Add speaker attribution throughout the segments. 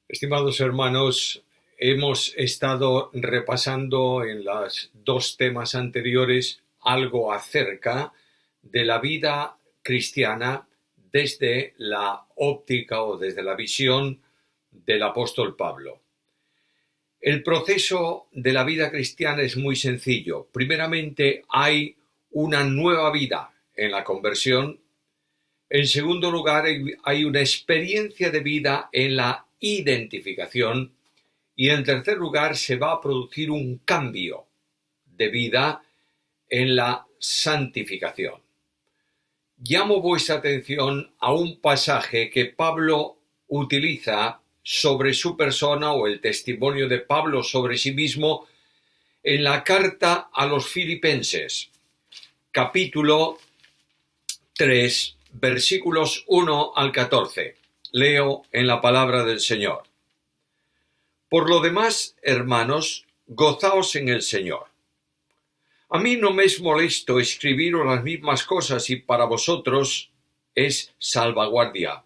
Speaker 1: Estimados hermanos, hemos estado repasando en los dos temas anteriores algo acerca de la vida cristiana desde la óptica o desde la visión del apóstol Pablo. El proceso de la vida cristiana es muy sencillo. Primeramente, hay una nueva vida en la conversión. En segundo lugar, hay una experiencia de vida en la identificación. Y en tercer lugar, se va a producir un cambio de vida en la santificación. Llamo vuestra atención a un pasaje que Pablo utiliza sobre su persona, o el testimonio de Pablo sobre sí mismo, en la carta a los Filipenses, capítulo 3, versículos 1 al 14. Leo en la palabra del Señor. Por lo demás, hermanos, gozaos en el Señor. A mí no me es molesto escribiros las mismas cosas y para vosotros es salvaguardia.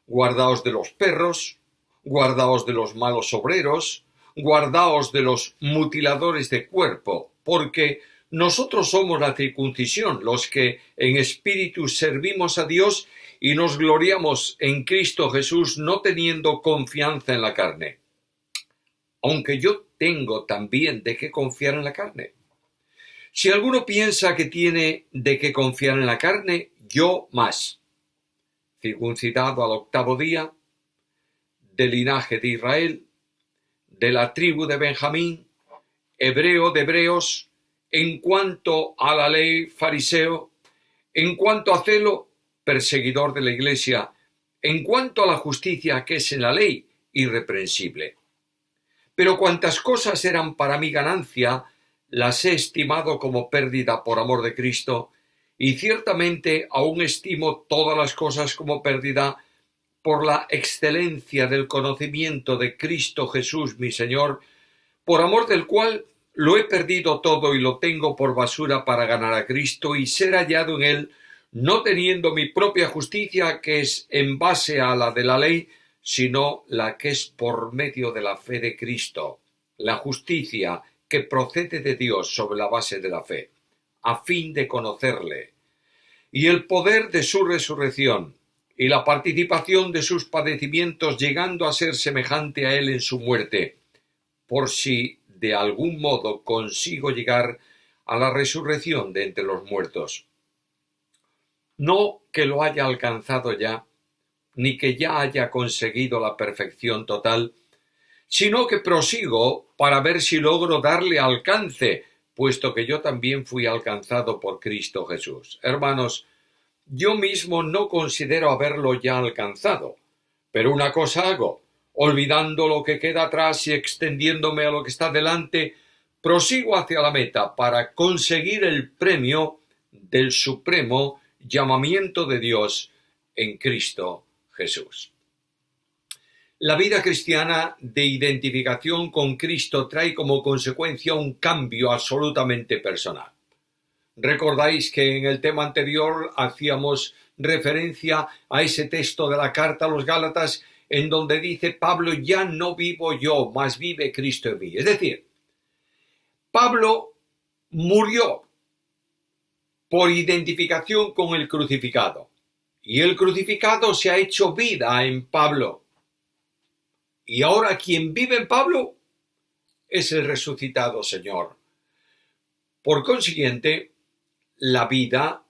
Speaker 1: Guardaos de los perros, guardaos de los malos obreros, guardaos de los mutiladores de cuerpo, porque nosotros somos la circuncisión, los que en espíritu servimos a Dios y nos gloriamos en Cristo Jesús, no teniendo confianza en la carne. Aunque yo tengo también de qué confiar en la carne. Si alguno piensa que tiene de qué confiar en la carne, yo más. Circuncidado al 8º día, del linaje de Israel, de la tribu de Benjamín, hebreo de hebreos, en cuanto a la ley, fariseo, en cuanto a celo, perseguidor de la iglesia, en cuanto a la justicia que es en la ley, irreprensible. Pero cuantas cosas eran para mi ganancia, las he estimado como pérdida por amor de Cristo, y ciertamente aún estimo todas las cosas como pérdida por la excelencia del conocimiento de Cristo Jesús mi Señor, por amor del cual lo he perdido todo y lo tengo por basura para ganar a Cristo y ser hallado en él, no teniendo mi propia justicia que es en base a la de la ley, sino la que es por medio de la fe de Cristo, la justicia que procede de Dios sobre la base de la fe, a fin de conocerle, y el poder de su resurrección, y la participación de sus padecimientos, llegando a ser semejante a él en su muerte, por si de algún modo consigo llegar a la resurrección de entre los muertos. No que lo haya alcanzado ya, ni que ya haya conseguido la perfección total, sino que prosigo para ver si logro darle alcance, puesto que yo también fui alcanzado por Cristo Jesús. Hermanos, yo mismo no considero haberlo ya alcanzado, pero una cosa hago, olvidando lo que queda atrás y extendiéndome a lo que está delante, prosigo hacia la meta para conseguir el premio del supremo llamamiento de Dios en Cristo Jesús. La vida cristiana de identificación con Cristo trae como consecuencia un cambio absolutamente personal. Recordáis que en el tema anterior hacíamos referencia a ese texto de la carta a los Gálatas en donde dice Pablo, ya no vivo yo, mas vive Cristo en mí. Es decir, Pablo murió por identificación con el crucificado y el crucificado se ha hecho vida en Pablo. Y ahora quien vive en Pablo es el resucitado Señor. Por consiguiente, la vida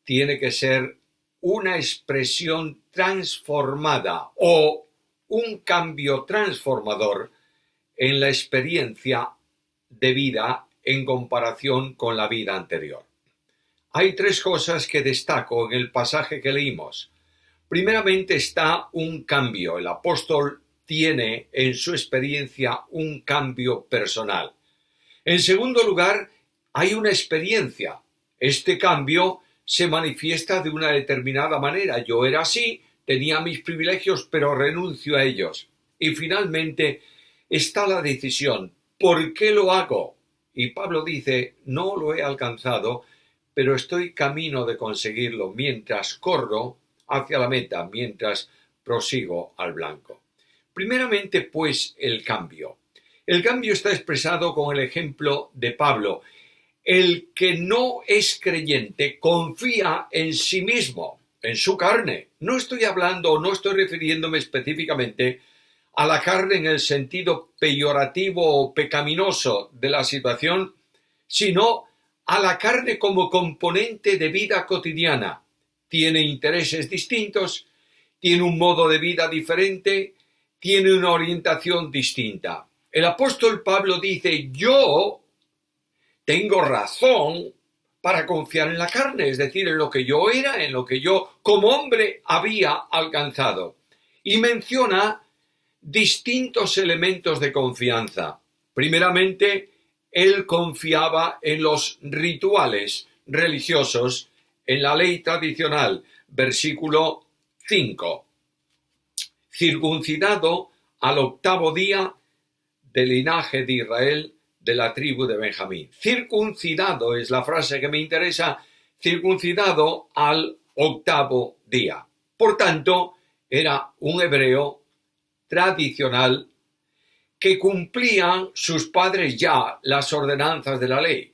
Speaker 1: tiene que ser una expresión transformada o un cambio transformador en la experiencia de vida en comparación con la vida anterior. Hay tres cosas que destaco en el pasaje que leímos. Primeramente está un cambio. El apóstol tiene en su experiencia un cambio personal. En segundo lugar, hay una experiencia. Este cambio se manifiesta de una determinada manera. Yo era así, tenía mis privilegios, pero renuncio a ellos. Y finalmente está la decisión. ¿Por qué lo hago? Y Pablo dice, no lo he alcanzado, pero estoy camino de conseguirlo mientras corro hacia la meta, mientras prosigo al blanco. Primeramente, pues, el cambio. El cambio está expresado con el ejemplo de Pablo. El que no es creyente confía en sí mismo, en su carne. No estoy hablando, no estoy refiriéndome específicamente a la carne en el sentido peyorativo o pecaminoso de la situación, sino a la carne como componente de vida cotidiana. Tiene intereses distintos, tiene un modo de vida diferente, tiene una orientación distinta. El apóstol Pablo dice: yo tengo razón para confiar en la carne, es decir, en lo que yo era, en lo que yo como hombre había alcanzado. Y menciona distintos elementos de confianza. Primeramente, él confiaba en los rituales religiosos, en la ley tradicional. Versículo 5. Circuncidado al 8º día del linaje de Israel, de la tribu de Benjamín. Circuncidado es la frase que me interesa, circuncidado al 8º día. Por tanto, era un hebreo tradicional que cumplían sus padres ya las ordenanzas de la ley,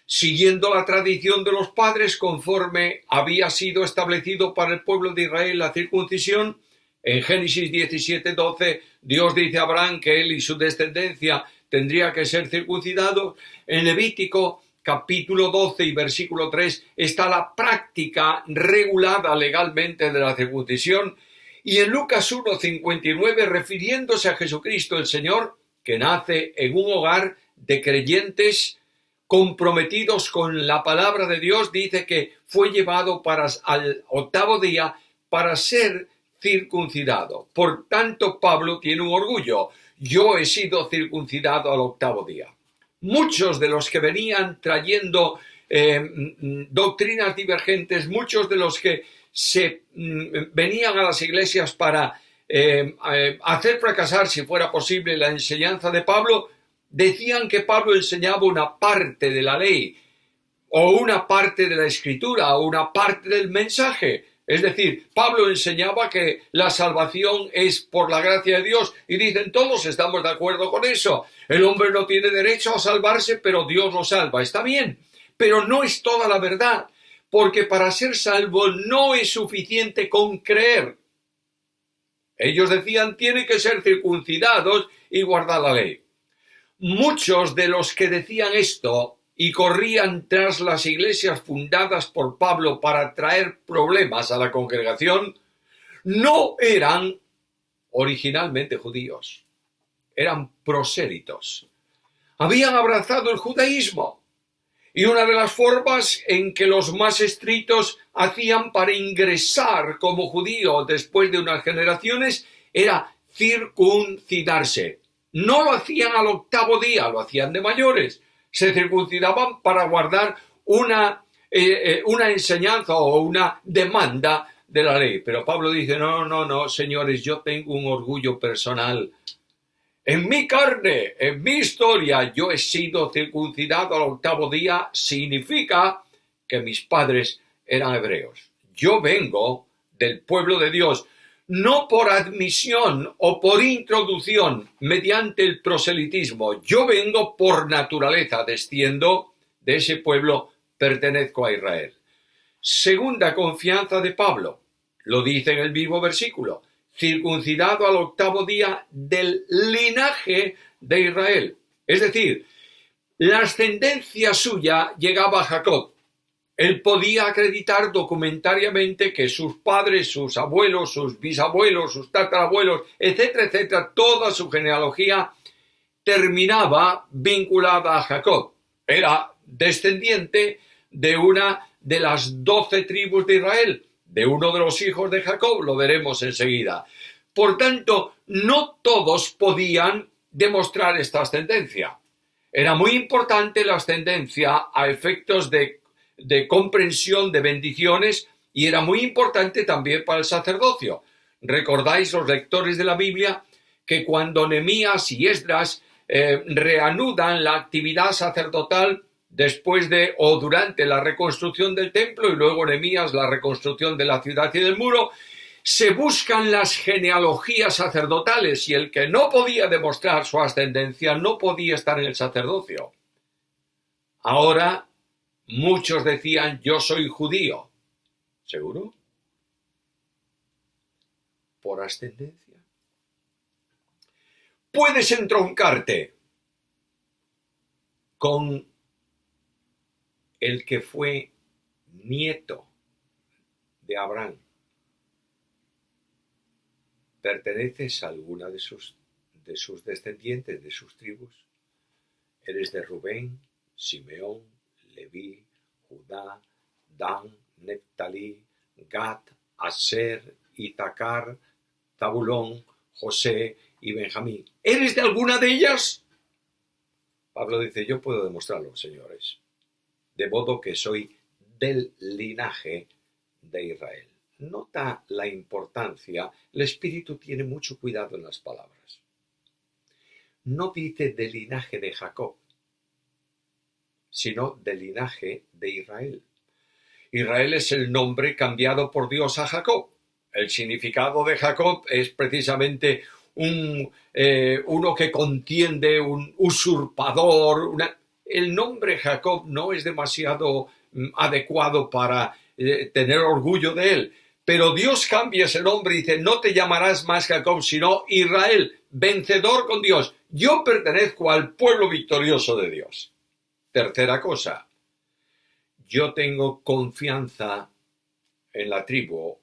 Speaker 1: siguiendo la tradición de los padres conforme había sido establecido para el pueblo de Israel la circuncisión. En Génesis 17:12, Dios dice a Abraham que él y su descendencia tendría que ser circuncidados. En Levítico capítulo 12 y versículo 3 está la práctica regulada legalmente de la circuncisión. Y en Lucas 1:59, refiriéndose a Jesucristo el Señor, que nace en un hogar de creyentes comprometidos con la palabra de Dios, dice que fue llevado al 8º día para ser circuncidado. Por tanto, Pablo tiene un orgullo: yo he sido circuncidado al 8º día. Muchos de los que venían trayendo doctrinas divergentes, muchos de los que venían a las iglesias para hacer fracasar, si fuera posible, la enseñanza de Pablo, decían que Pablo enseñaba una parte de la ley, o una parte de la escritura, o una parte del mensaje. Es decir, Pablo enseñaba que la salvación es por la gracia de Dios, y dicen todos estamos de acuerdo con eso. El hombre no tiene derecho a salvarse, pero Dios lo salva. Está bien, pero no es toda la verdad, porque para ser salvo no es suficiente con creer. Ellos decían, tienen que ser circuncidados y guardar la ley. Muchos de los que decían esto y corrían tras las iglesias fundadas por Pablo para traer problemas a la congregación, no eran originalmente judíos, eran prosélitos. Habían abrazado el judaísmo, y una de las formas en que los más estrictos hacían para ingresar como judío después de unas generaciones era circuncidarse. No lo hacían al 8º día, lo hacían de mayores. Se circuncidaban para guardar una enseñanza o una demanda de la ley. Pero Pablo dice, no, señores, yo tengo un orgullo personal. En mi carne, en mi historia, yo he sido circuncidado al 8º día, significa que mis padres eran hebreos. Yo vengo del pueblo de Dios, no por admisión o por introducción mediante el proselitismo. Yo vengo por naturaleza, desciendo de ese pueblo, pertenezco a Israel. Segunda confianza de Pablo, lo dice en el mismo versículo, circuncidado al 8º día del linaje de Israel. Es decir, la ascendencia suya llegaba a Jacob. Él podía acreditar documentariamente que sus padres, sus abuelos, sus bisabuelos, sus tatarabuelos, etcétera, etcétera, toda su genealogía terminaba vinculada a Jacob. Era descendiente de una de las 12 tribus de Israel, de uno de los hijos de Jacob, lo veremos enseguida. Por tanto, no todos podían demostrar esta ascendencia. Era muy importante la ascendencia a efectos de comprensión de bendiciones, y era muy importante también para el sacerdocio. ¿Recordáis, los lectores de la Biblia, que cuando Nehemías y Esdras reanudan la actividad sacerdotal después de o durante la reconstrucción del templo, y luego Nehemías la reconstrucción de la ciudad y del muro, se buscan las genealogías sacerdotales y el que no podía demostrar su ascendencia no podía estar en el sacerdocio. Ahora muchos decían, yo soy judío. ¿Seguro? Por ascendencia. Puedes entroncarte con el que fue nieto de Abraham. ¿Perteneces a alguna de sus descendientes, de sus tribus? ¿Eres de Rubén, Simeón, Leví, Judá, Dan, Neftalí, Gad, Aser, Isaacar, Zabulón, José y Benjamín? ¿Eres de alguna de ellas? Pablo dice, yo puedo demostrarlo, señores. De modo que soy del linaje de Israel. Nota la importancia. El Espíritu tiene mucho cuidado en las palabras. No dice del linaje de Jacob, sino del linaje de Israel. Israel es el nombre cambiado por Dios a Jacob. El significado de Jacob es precisamente uno que contiende, un usurpador. El nombre Jacob no es demasiado adecuado para tener orgullo de él. Pero Dios cambia ese nombre y dice, no te llamarás más Jacob, sino Israel, vencedor con Dios. Yo pertenezco al pueblo victorioso de Dios. Tercera cosa, yo tengo confianza en la tribu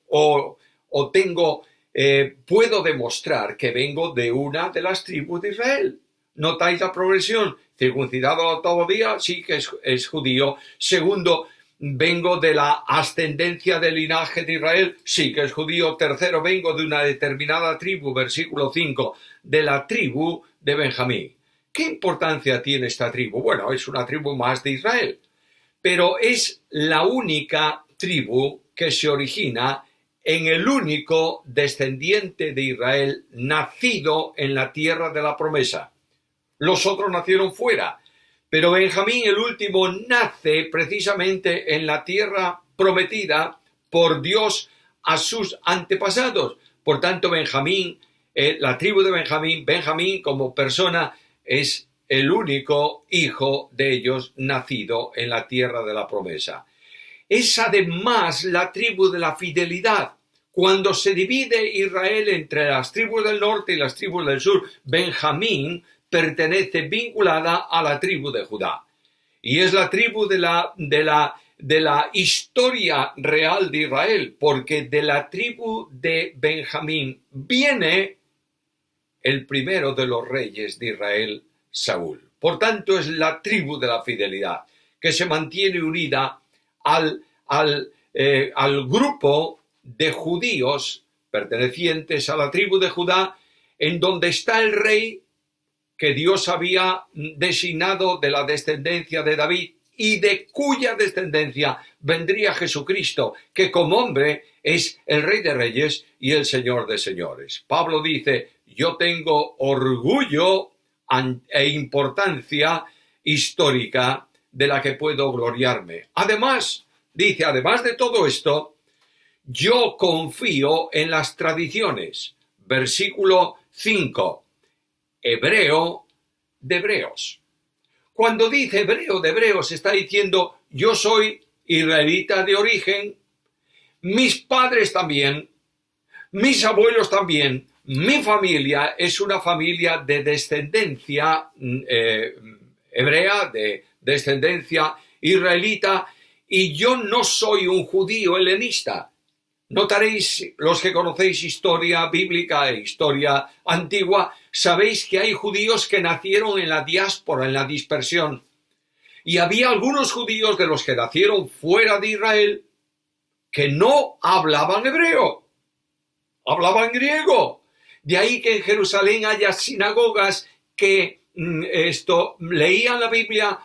Speaker 1: puedo demostrar que vengo de una de las tribus de Israel. ¿Notáis la progresión? Circuncidado al octavo día, sí que es judío. Segundo, vengo de la ascendencia del linaje de Israel, sí que es judío. Tercero, vengo de una determinada tribu, versículo 5, de la tribu de Benjamín. ¿Qué importancia tiene esta tribu? Bueno, es una tribu más de Israel, pero es la única tribu que se origina en el único descendiente de Israel nacido en la tierra de la promesa. Los otros nacieron fuera, pero Benjamín, el último, nace precisamente en la tierra prometida por Dios a sus antepasados. Por tanto, Benjamín, la tribu de Benjamín como persona es el único hijo de ellos nacido en la tierra de la promesa. Es además la tribu de la fidelidad. Cuando se divide Israel entre las tribus del norte y las tribus del sur, Benjamín pertenece vinculada a la tribu de Judá. Y es la tribu de la historia real de Israel, porque de la tribu de Benjamín viene el primero de los reyes de Israel, Saúl. Por tanto, es la tribu de la fidelidad, que se mantiene unida al grupo de judíos pertenecientes a la tribu de Judá, en donde está el rey que Dios había designado de la descendencia de David y de cuya descendencia vendría Jesucristo, que como hombre es el Rey de Reyes y el Señor de Señores. Pablo dice, yo tengo orgullo e importancia histórica de la que puedo gloriarme. Además, dice, además de todo esto, yo confío en las tradiciones. Versículo 5. Hebreo de hebreos. Cuando dice hebreo de hebreos, está diciendo, yo soy israelita de origen, mis padres también, mis abuelos también, mi familia es una familia de descendencia hebrea, de descendencia israelita, y yo no soy un judío helenista. Notaréis, los que conocéis historia bíblica e historia antigua, sabéis que hay judíos que nacieron en la diáspora, en la dispersión. Y había algunos judíos de los que nacieron fuera de Israel que no hablaban hebreo, hablaban griego. De ahí que en Jerusalén haya sinagogas que leían la Biblia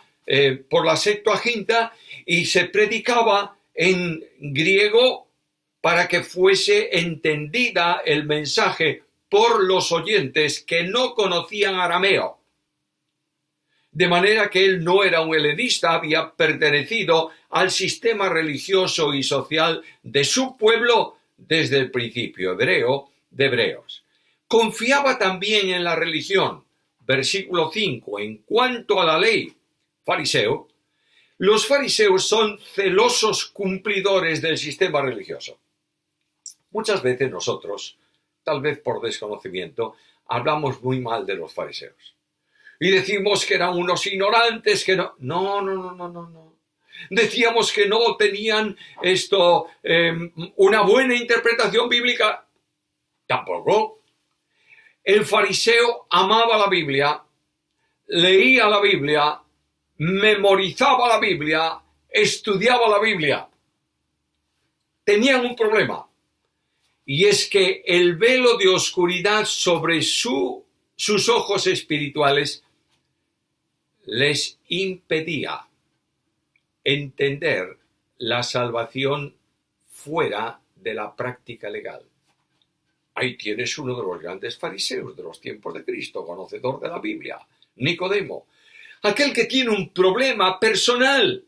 Speaker 1: por la Septuaginta y se predicaba en griego para que fuese entendida el mensaje por los oyentes que no conocían arameo. De manera que él no era un helenista, había pertenecido al sistema religioso y social de su pueblo, desde el principio hebreo de Hebreos. Confiaba también en la religión. Versículo 5. En cuanto a la ley, fariseo, los fariseos son celosos cumplidores del sistema religioso. Muchas veces nosotros, tal vez por desconocimiento, hablamos muy mal de los fariseos. Y decimos que eran unos ignorantes, que no. No. Decíamos que no tenían una buena interpretación bíblica. Tampoco. El fariseo amaba la Biblia, leía la Biblia, memorizaba la Biblia, estudiaba la Biblia. Tenían un problema, y es que el velo de oscuridad sobre sus ojos espirituales les impedía entender la salvación fuera de la práctica legal. Ahí tienes uno de los grandes fariseos de los tiempos de Cristo, conocedor de la Biblia, Nicodemo, aquel que tiene un problema personal.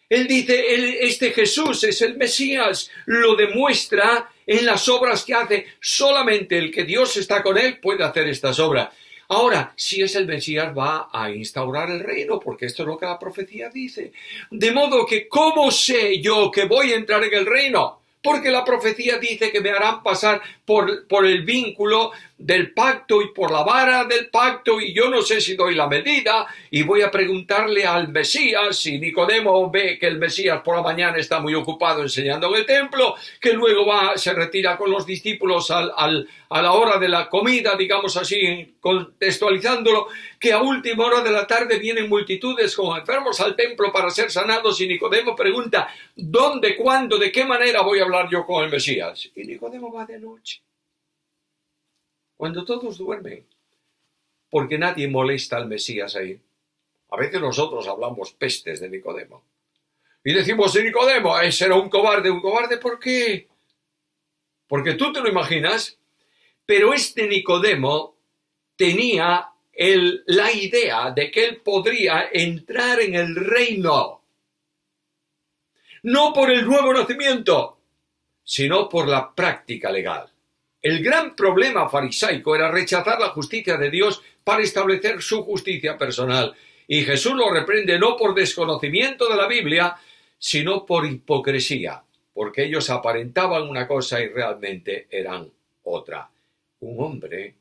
Speaker 1: Él dice, este Jesús es el Mesías, lo demuestra en las obras que hace. Solamente el que Dios está con él puede hacer estas obras. Ahora, si es el Mesías, va a instaurar el reino, porque esto es lo que la profecía dice. De modo que, ¿cómo sé yo que voy a entrar en el reino? Porque la profecía dice que me harán pasar por el vínculo del pacto y por la vara del pacto, y yo no sé si doy la medida, y voy a preguntarle al Mesías. Si Nicodemo ve que el Mesías por la mañana está muy ocupado enseñando en el templo, que luego se retira con los discípulos a la hora de la comida, digamos así, contextualizándolo, que a última hora de la tarde vienen multitudes con enfermos al templo para ser sanados, y Nicodemo pregunta, ¿dónde, cuándo, de qué manera voy a hablar yo con el Mesías? Y Nicodemo va de noche, cuando todos duermen, porque nadie molesta al Mesías ahí. A veces nosotros hablamos pestes de Nicodemo y decimos de Nicodemo, ese era un cobarde. ¿Un cobarde por qué? Porque tú te lo imaginas, pero este Nicodemo tenía la idea de que él podría entrar en el reino, no por el nuevo nacimiento, sino por la práctica legal. El gran problema farisaico era rechazar la justicia de Dios para establecer su justicia personal. Y Jesús lo reprende no por desconocimiento de la Biblia, sino por hipocresía, porque ellos aparentaban una cosa y realmente eran otra. Un hombre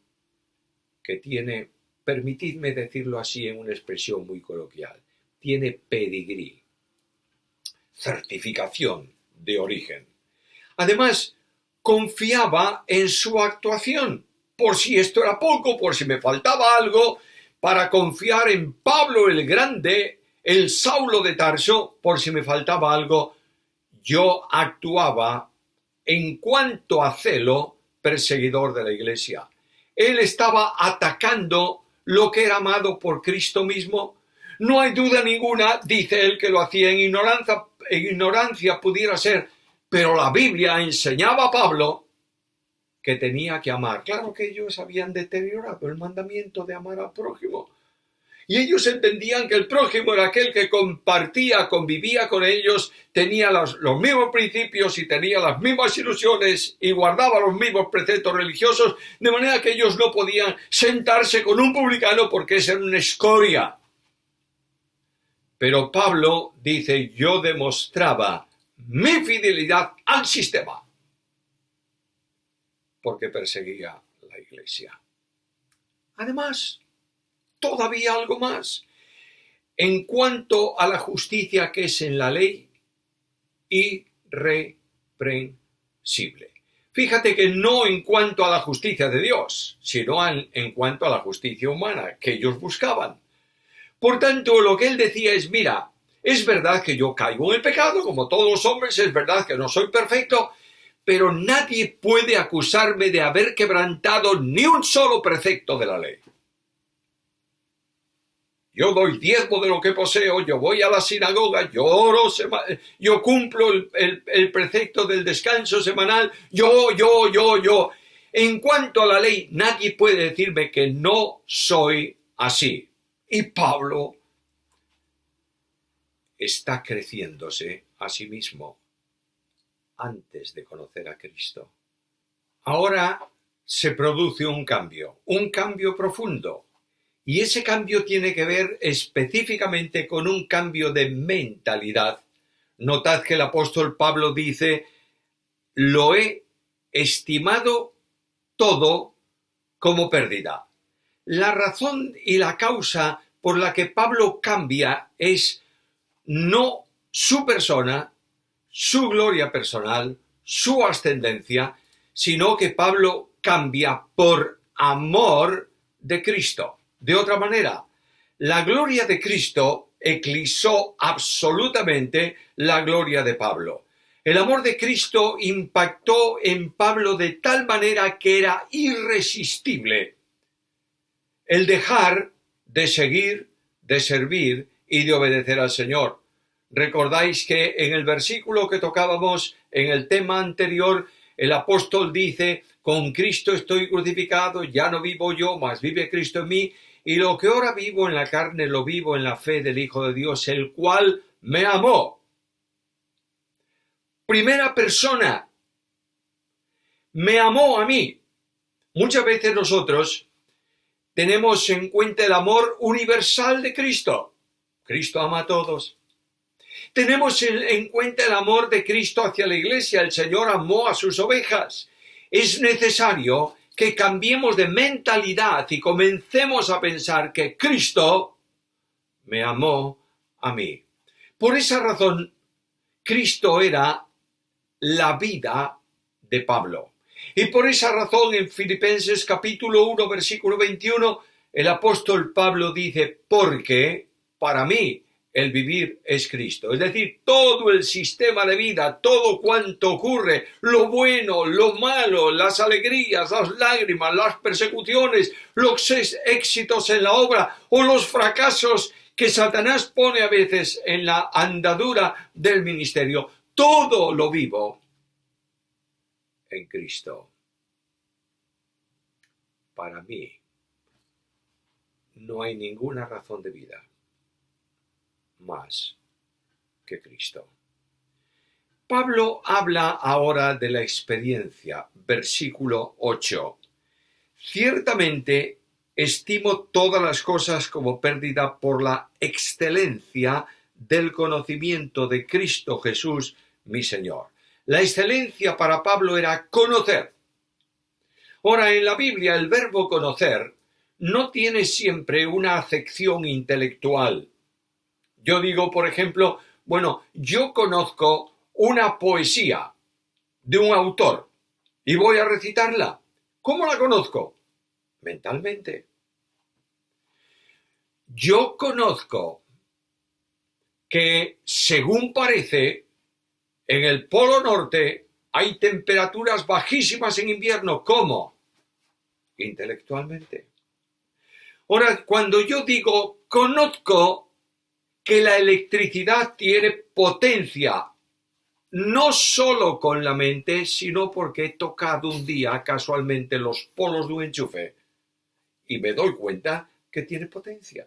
Speaker 1: que tiene, permitidme decirlo así en una expresión muy coloquial, tiene pedigrí, certificación de origen. Además, confiaba en su actuación, por si esto era poco, por si me faltaba algo, para confiar en Pablo el Grande, el Saulo de Tarso, por si me faltaba algo, yo actuaba en cuanto a celo perseguidor de la iglesia. Él estaba atacando lo que era amado por Cristo mismo. No hay duda ninguna, dice él, que lo hacía en ignorancia pudiera ser, pero la Biblia enseñaba a Pablo que tenía que amar. Claro que ellos habían deteriorado el mandamiento de amar al prójimo. Y ellos entendían que el prójimo era aquel que compartía, convivía con ellos, tenía los mismos principios y tenía las mismas ilusiones y guardaba los mismos preceptos religiosos, de manera que ellos no podían sentarse con un publicano porque esa era una escoria. Pero Pablo dice, yo demostraba mi fidelidad al sistema porque perseguía la iglesia. Además, todavía algo más. En cuanto a la justicia que es en la ley, irreprensible. Fíjate que no en cuanto a la justicia de Dios, sino en cuanto a la justicia humana que ellos buscaban. Por tanto, lo que él decía es, mira, es verdad que yo caigo en el pecado, como todos los hombres, es verdad que no soy perfecto, pero nadie puede acusarme de haber quebrantado ni un solo precepto de la ley. Yo doy diezmo de lo que poseo, yo voy a la sinagoga, yo oro, yo cumplo el precepto del descanso semanal, yo. En cuanto a la ley, nadie puede decirme que no soy así. Y Pablo está creciéndose a sí mismo antes de conocer a Cristo. ahora se produce un cambio profundo. Y ese cambio tiene que ver específicamente con un cambio de mentalidad. Notad que el apóstol Pablo dice: lo he estimado todo como pérdida. La razón y la causa por la que Pablo cambia es no su persona, su gloria personal, su ascendencia, sino que Pablo cambia por amor de Cristo. De otra manera, la gloria de Cristo eclipsó absolutamente la gloria de Pablo. El amor de Cristo impactó en Pablo de tal manera que era irresistible el dejar de seguir, de servir y de obedecer al Señor. Recordáis que en el versículo que tocábamos en el tema anterior, el apóstol dice: con Cristo estoy crucificado, ya no vivo yo, mas vive Cristo en mí, y lo que ahora vivo en la carne lo vivo en la fe del Hijo de Dios, el cual me amó. Primera persona, me amó a mí. Muchas veces nosotros tenemos en cuenta el amor universal de Cristo. Cristo ama a todos. Tenemos en cuenta el amor de Cristo hacia la iglesia. El Señor amó a sus ovejas. Es necesario que cambiemos de mentalidad y comencemos a pensar que Cristo me amó a mí. Por esa razón, Cristo era la vida de Pablo. Y por esa razón, en Filipenses capítulo 1, versículo 21, el apóstol Pablo dice: porque para mí el vivir es Cristo. Es decir, todo el sistema de vida, todo cuanto ocurre, lo bueno, lo malo, las alegrías, las lágrimas, las persecuciones, los éxitos en la obra o los fracasos que Satanás pone a veces en la andadura del ministerio, todo lo vivo en Cristo. Para mí no hay ninguna razón de vida más que Cristo. Pablo habla ahora de la experiencia, versículo 8. Ciertamente estimo todas las cosas como pérdida por la excelencia del conocimiento de Cristo Jesús, mi Señor. La excelencia para Pablo era conocer. Ahora, en la Biblia el verbo conocer no tiene siempre una acepción intelectual. Yo digo, por ejemplo, yo conozco una poesía de un autor y voy a recitarla. ¿Cómo la conozco? Mentalmente. Yo conozco que, según parece, en el Polo Norte hay temperaturas bajísimas en invierno. ¿Cómo? Intelectualmente. Ahora, cuando yo digo conozco que la electricidad tiene potencia, no solo con la mente, sino porque he tocado un día casualmente los polos de un enchufe y me doy cuenta que tiene potencia.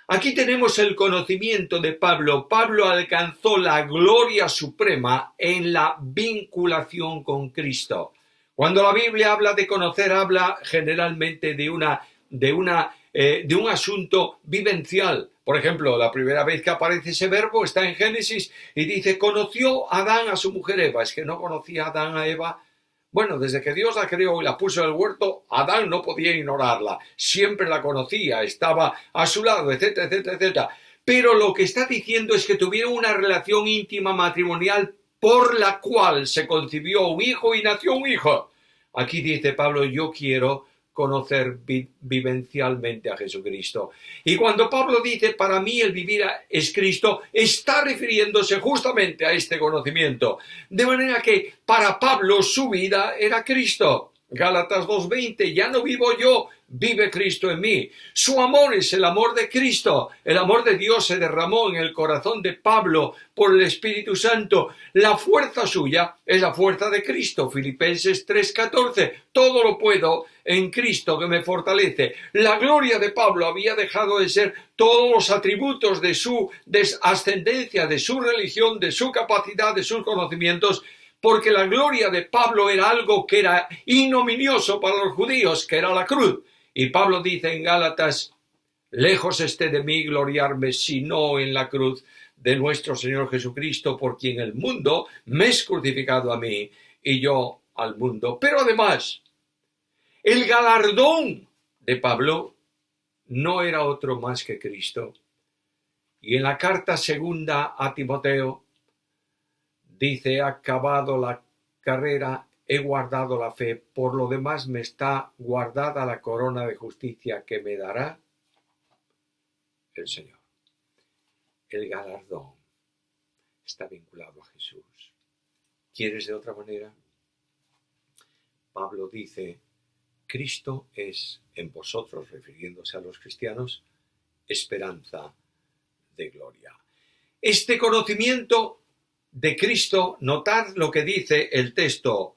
Speaker 1: Aquí tenemos el conocimiento de Pablo. Pablo alcanzó la gloria suprema en la vinculación con Cristo. Cuando la Biblia habla de conocer, habla generalmente de un asunto vivencial. Por ejemplo, la primera vez que aparece ese verbo está en Génesis y dice: conoció Adán a su mujer Eva. Es que no conocía Adán a Eva. Bueno, desde que Dios la creó y la puso en el huerto, Adán no podía ignorarla. Siempre la conocía, estaba a su lado, etcétera, etcétera, etcétera. Pero lo que está diciendo es que tuvieron una relación íntima matrimonial por la cual se concibió un hijo y nació un hijo. Aquí dice Pablo: yo quiero conocer vivencialmente a Jesucristo. Y cuando Pablo dice para mí el vivir es Cristo, está refiriéndose justamente a este conocimiento. De manera que para Pablo su vida era Cristo. Gálatas 2:20, ya no vivo yo, vive Cristo en mí. Su amor es el amor de Cristo. El amor de Dios se derramó en el corazón de Pablo por el Espíritu Santo. La fuerza suya es la fuerza de Cristo. Filipenses 3:14, todo lo puedo en Cristo que me fortalece. La gloria de Pablo había dejado de ser todos los atributos de su ascendencia, de su religión, de su capacidad, de sus conocimientos, porque la gloria de Pablo era algo que era ignominioso para los judíos, que era la cruz. Y Pablo dice en Gálatas: lejos esté de mí gloriarme, sino en la cruz de nuestro Señor Jesucristo, por quien el mundo me es crucificado a mí y yo al mundo. Pero además, el galardón de Pablo no era otro más que Cristo. Y en la carta segunda a Timoteo dice: he acabado la carrera, he guardado la fe, por lo demás me está guardada la corona de justicia que me dará el Señor. El galardón está vinculado a Jesús. ¿Quieres de otra manera? Pablo dice: Cristo es en vosotros, refiriéndose a los cristianos, esperanza de gloria. Este conocimiento de Cristo, notad lo que dice el texto: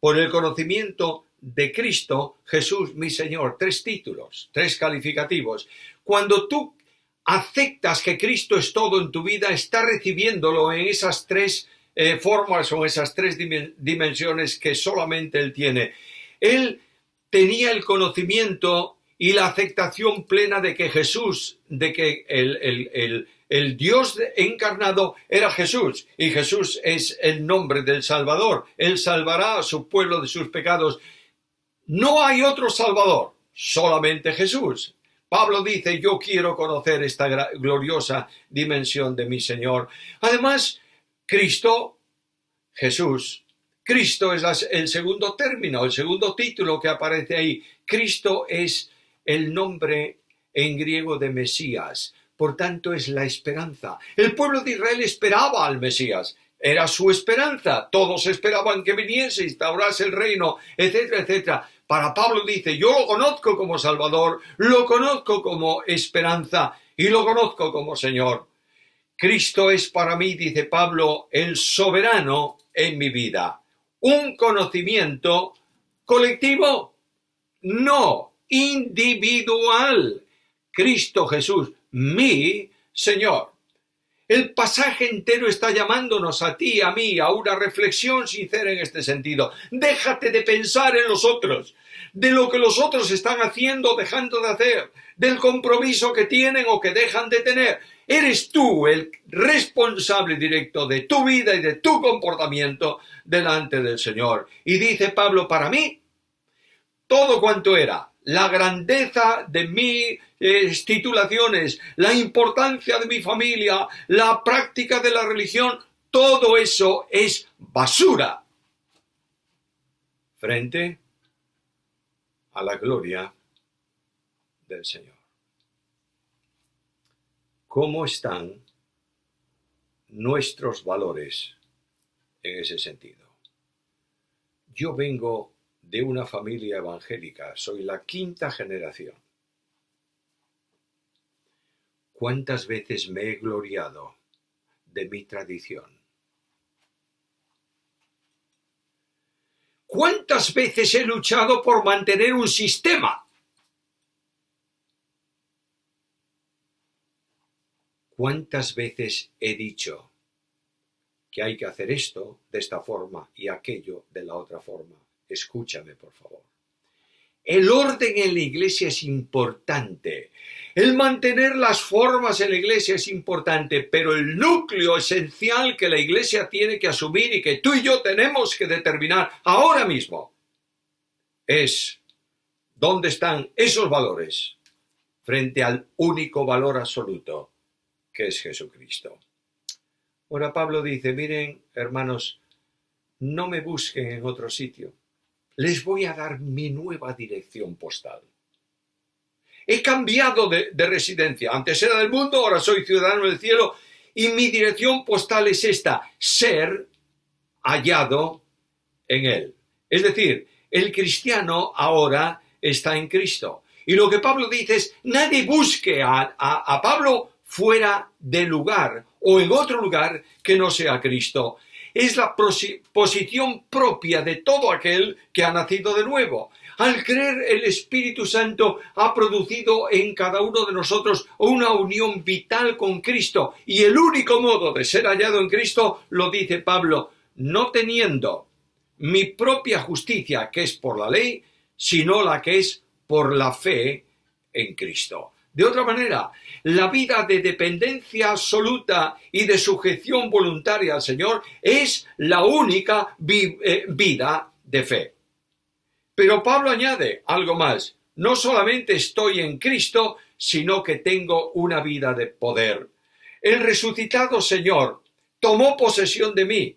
Speaker 1: por el conocimiento de Cristo, Jesús mi Señor. 3 títulos, 3 calificativos. Cuando tú aceptas que Cristo es todo en tu vida, estás recibiéndolo en esas 3 formas o esas 3 dimensiones que solamente Él tiene. Él tenía el conocimiento y la aceptación plena de que Jesús, de que el Dios encarnado era Jesús, y Jesús es el nombre del Salvador. Él salvará a su pueblo de sus pecados. No hay otro Salvador, solamente Jesús. Pablo dice: yo quiero conocer esta gloriosa dimensión de mi Señor. Además, Cristo, Jesús, Cristo es el segundo término, el segundo título que aparece ahí. Cristo es el nombre en griego de Mesías, por tanto es la esperanza. El pueblo de Israel esperaba al Mesías, era su esperanza. Todos esperaban que viniese, instaurase el reino, etcétera, etcétera. Para Pablo dice: yo lo conozco como Salvador, lo conozco como esperanza y lo conozco como Señor. Cristo es para mí, dice Pablo, el soberano en mi vida. Un conocimiento colectivo, no individual. Cristo Jesús, mi Señor. El pasaje entero está llamándonos a ti y a mí a una reflexión sincera en este sentido. Déjate de pensar en los otros, de lo que los otros están haciendo o dejando de hacer, del compromiso que tienen o que dejan de tener. Eres tú el responsable directo de tu vida y de tu comportamiento delante del Señor. Y dice Pablo: para mí, todo cuanto era la grandeza de mis titulaciones, la importancia de mi familia, la práctica de la religión, todo eso es basura frente a la gloria del Señor. ¿Cómo están nuestros valores en ese sentido? Yo vengo de una familia evangélica, soy la 5ª generación. ¿Cuántas veces me he gloriado de mi tradición? ¿Cuántas veces he luchado por mantener un sistema? ¿Cuántas veces he dicho que hay que hacer esto de esta forma y aquello de la otra forma? Escúchame, por favor. El orden en la iglesia es importante. El mantener las formas en la iglesia es importante, pero el núcleo esencial que la iglesia tiene que asumir y que tú y yo tenemos que determinar ahora mismo es dónde están esos valores frente al único valor absoluto que es Jesucristo. Ahora Pablo dice: miren, hermanos, no me busquen en otro sitio. Les voy a dar mi nueva dirección postal. He cambiado de residencia. Antes era del mundo, ahora soy ciudadano del cielo. Y mi dirección postal es esta: ser hallado en Él. Es decir, el cristiano ahora está en Cristo. Y lo que Pablo dice es: nadie busque a Pablo fuera del lugar o en otro lugar que no sea Cristo. Es la posición propia de todo aquel que ha nacido de nuevo. Al creer, el Espíritu Santo ha producido en cada uno de nosotros una unión vital con Cristo. Y el único modo de ser hallado en Cristo, lo dice Pablo, no teniendo mi propia justicia, que es por la ley, sino la que es por la fe en Cristo. De otra manera, la vida de dependencia absoluta y de sujeción voluntaria al Señor es la única vida de fe. Pero Pablo añade algo más. No solamente estoy en Cristo, sino que tengo una vida de poder. El resucitado Señor tomó posesión de mí,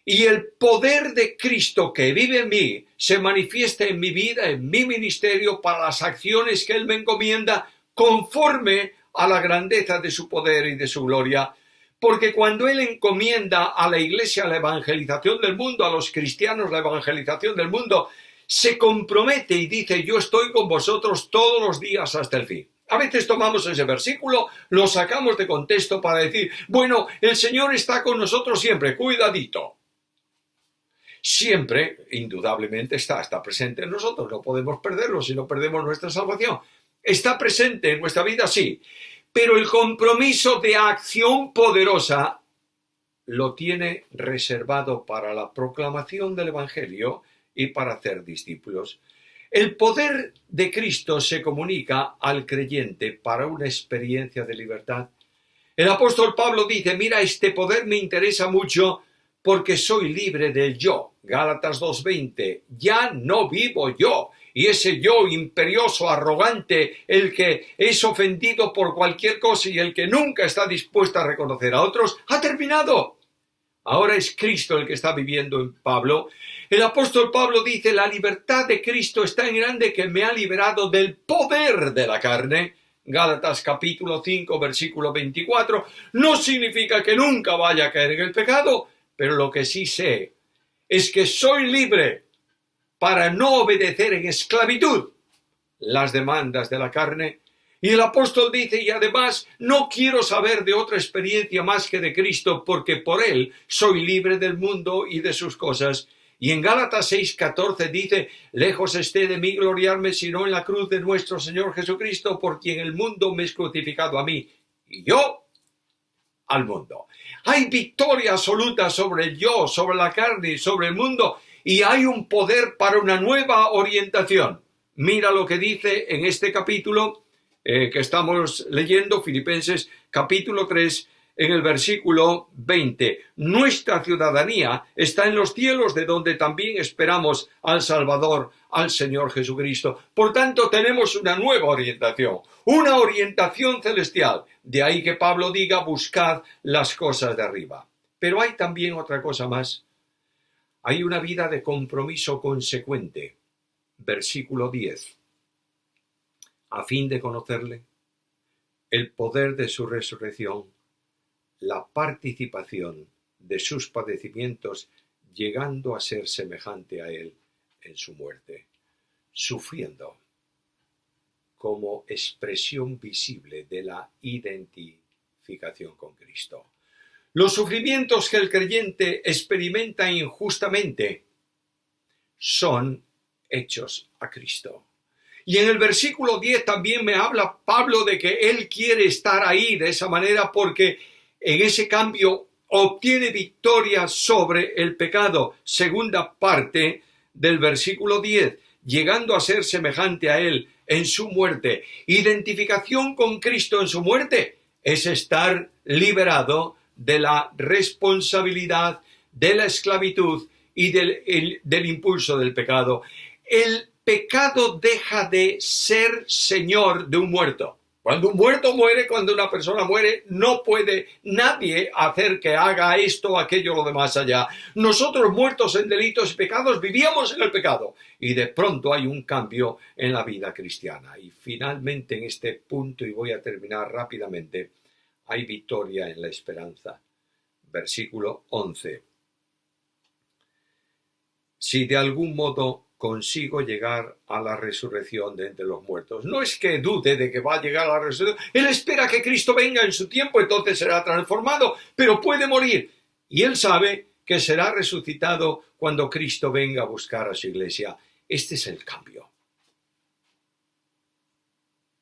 Speaker 1: y el poder de Cristo que vive en mí se manifiesta en mi vida, en mi ministerio, para las acciones que Él me encomienda, conforme a la grandeza de su poder y de su gloria. Porque cuando Él encomienda a la Iglesia la evangelización del mundo, a los cristianos la evangelización del mundo, se compromete y dice: yo estoy con vosotros todos los días hasta el fin. A veces tomamos ese versículo, lo sacamos de contexto para decir: bueno, el Señor está con nosotros siempre, cuidadito. Siempre, indudablemente, está presente en nosotros. No podemos perderlo si no perdemos nuestra salvación. Está presente en nuestra vida, sí, pero el compromiso de acción poderosa lo tiene reservado para la proclamación del Evangelio y para hacer discípulos. El poder de Cristo se comunica al creyente para una experiencia de libertad. El apóstol Pablo dice: mira, este poder me interesa mucho porque soy libre del yo. Gálatas 2:20. Ya no vivo yo. Y ese yo imperioso, arrogante, el que es ofendido por cualquier cosa y el que nunca está dispuesto a reconocer a otros, ha terminado. Ahora es Cristo el que está viviendo en Pablo. El apóstol Pablo dice: la libertad de Cristo es tan grande que me ha liberado del poder de la carne. Gálatas capítulo 5, versículo 24. No significa que nunca vaya a caer en el pecado, pero lo que sí sé es que soy libre para no obedecer en esclavitud las demandas de la carne. Y el apóstol dice: y además no quiero saber de otra experiencia más que de Cristo, porque por Él soy libre del mundo y de sus cosas. Y en Gálatas 6:14 dice: lejos esté de mí gloriarme, sino en la cruz de nuestro Señor Jesucristo, por quien el mundo me es crucificado a mí, y yo al mundo. Hay victoria absoluta sobre el yo, sobre la carne y sobre el mundo, y hay un poder para una nueva orientación. Mira lo que dice en este capítulo que estamos leyendo, Filipenses capítulo 3, en el versículo 20. Nuestra ciudadanía está en los cielos, de donde también esperamos al Salvador, al Señor Jesucristo. Por tanto, tenemos una nueva orientación celestial. De ahí que Pablo diga: buscad las cosas de arriba. Pero hay también otra cosa más. Hay una vida de compromiso consecuente. Versículo 10. A fin de conocerle, el poder de su resurrección, la participación de sus padecimientos, llegando a ser semejante a él en su muerte, sufriendo como expresión visible de la identificación con Cristo. Los sufrimientos que el creyente experimenta injustamente son hechos a Cristo. Y en el versículo 10 también me habla Pablo de que él quiere estar ahí de esa manera, porque en ese cambio obtiene victoria sobre el pecado. Segunda parte del versículo 10, llegando a ser semejante a él en su muerte. Identificación con Cristo en su muerte es estar liberado de la responsabilidad, de la esclavitud y del impulso del pecado. El pecado deja de ser señor de un muerto. Cuando un muerto muere, cuando una persona muere, no puede nadie hacer que haga esto, aquello, lo demás allá. Nosotros, muertos en delitos y pecados, vivíamos en el pecado. Y de pronto hay un cambio en la vida cristiana. Y finalmente, en este punto, y voy a terminar rápidamente, hay victoria en la esperanza. Versículo 11. Si de algún modo consigo llegar a la resurrección de entre los muertos. No es que dude de que va a llegar a la resurrección. Él espera que Cristo venga en su tiempo, entonces será transformado, pero puede morir. Y él sabe que será resucitado cuando Cristo venga a buscar a su iglesia. Este es el cambio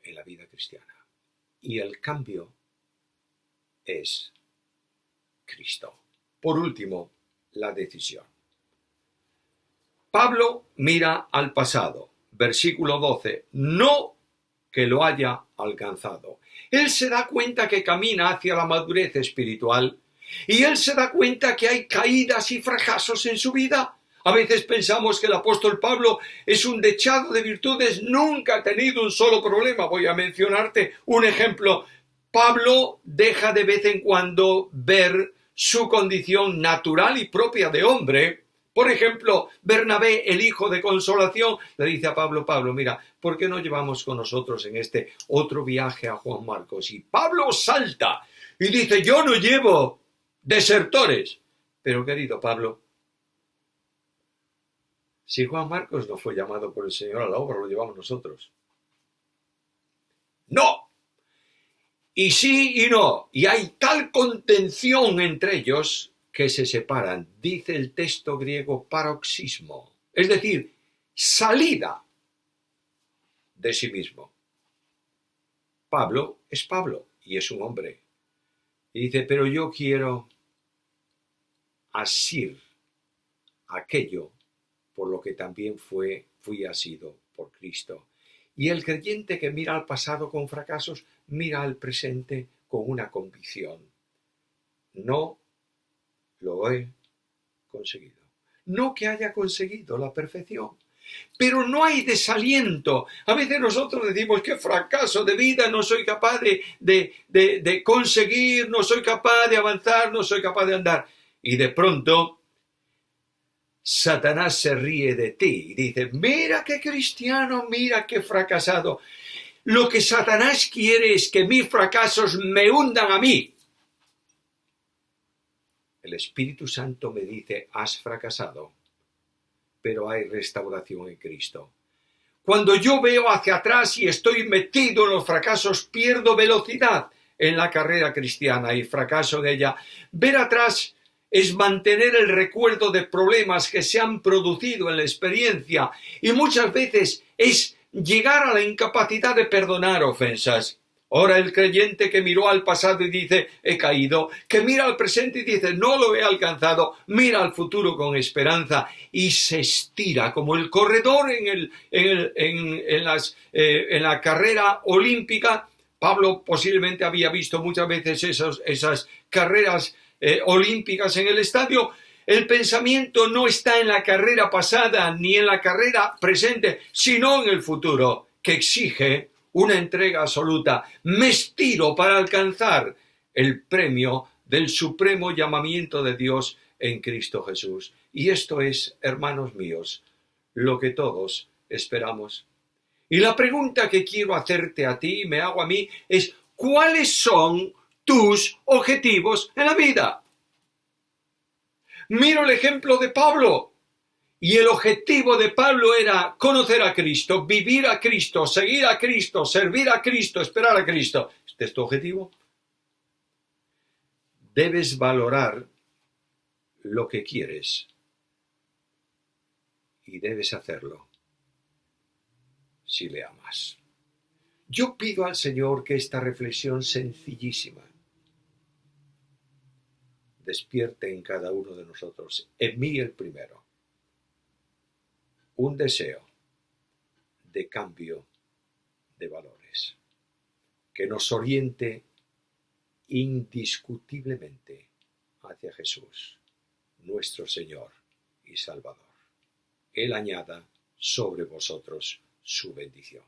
Speaker 1: en la vida cristiana. Y el cambio es Cristo. Por último, la decisión. Pablo mira al pasado, versículo 12, no que lo haya alcanzado. Él se da cuenta que camina hacia la madurez espiritual y él se da cuenta que hay caídas y fracasos en su vida. A veces pensamos que el apóstol Pablo es un dechado de virtudes, nunca ha tenido un solo problema. Voy a mencionarte un ejemplo. Pablo deja de vez en cuando ver su condición natural y propia de hombre. Por ejemplo, Bernabé, el hijo de consolación, le dice a Pablo, mira, ¿por qué no llevamos con nosotros en este otro viaje a Juan Marcos? Y Pablo salta y dice, yo no llevo desertores. Pero querido Pablo, si Juan Marcos no fue llamado por el Señor a la obra, lo llevamos nosotros. ¡No! Y sí y no. Y hay tal contención entre ellos que se separan. Dice el texto griego paroxismo. Es decir, salida de sí mismo. Pablo es Pablo y es un hombre. Y dice, pero yo quiero asir aquello por lo que también fui asido por Cristo. Y el creyente que mira al pasado con fracasos, mira al presente con una convicción. No lo he conseguido. No que haya conseguido la perfección, pero no hay desaliento. A veces nosotros decimos, qué fracaso de vida, no soy capaz de conseguir, no soy capaz de avanzar, no soy capaz de andar. Y de pronto Satanás se ríe de ti y dice, mira qué cristiano, mira qué fracasado. Lo que Satanás quiere es que mis fracasos me hundan a mí. El Espíritu Santo me dice, has fracasado, pero hay restauración en Cristo. Cuando yo veo hacia atrás y estoy metido en los fracasos, pierdo velocidad en la carrera cristiana y fracaso en ella. Ver atrás es mantener el recuerdo de problemas que se han producido en la experiencia y muchas veces es llegar a la incapacidad de perdonar ofensas. Ahora el creyente que miró al pasado y dice, he caído, que mira al presente y dice, no lo he alcanzado, mira al futuro con esperanza y se estira como el corredor en la carrera olímpica. Pablo posiblemente había visto muchas veces esas carreras olímpicas en el estadio. El pensamiento no está en la carrera pasada ni en la carrera presente, sino en el futuro, que exige una entrega absoluta. Me estiro para alcanzar el premio del supremo llamamiento de Dios en Cristo Jesús. Y esto es, hermanos míos, lo que todos esperamos. Y la pregunta que quiero hacerte a ti, me hago a mí, es ¿cuáles son tus objetivos en la vida? Miro el ejemplo de Pablo. Y el objetivo de Pablo era conocer a Cristo, vivir a Cristo, seguir a Cristo, servir a Cristo, esperar a Cristo. ¿Este es tu objetivo? Debes valorar lo que quieres y debes hacerlo si le amas. Yo pido al Señor que esta reflexión sencillísima despierte en cada uno de nosotros, en mí el primero, un deseo de cambio de valores, que nos oriente indiscutiblemente hacia Jesús, nuestro Señor y Salvador. Él añada sobre vosotros su bendición.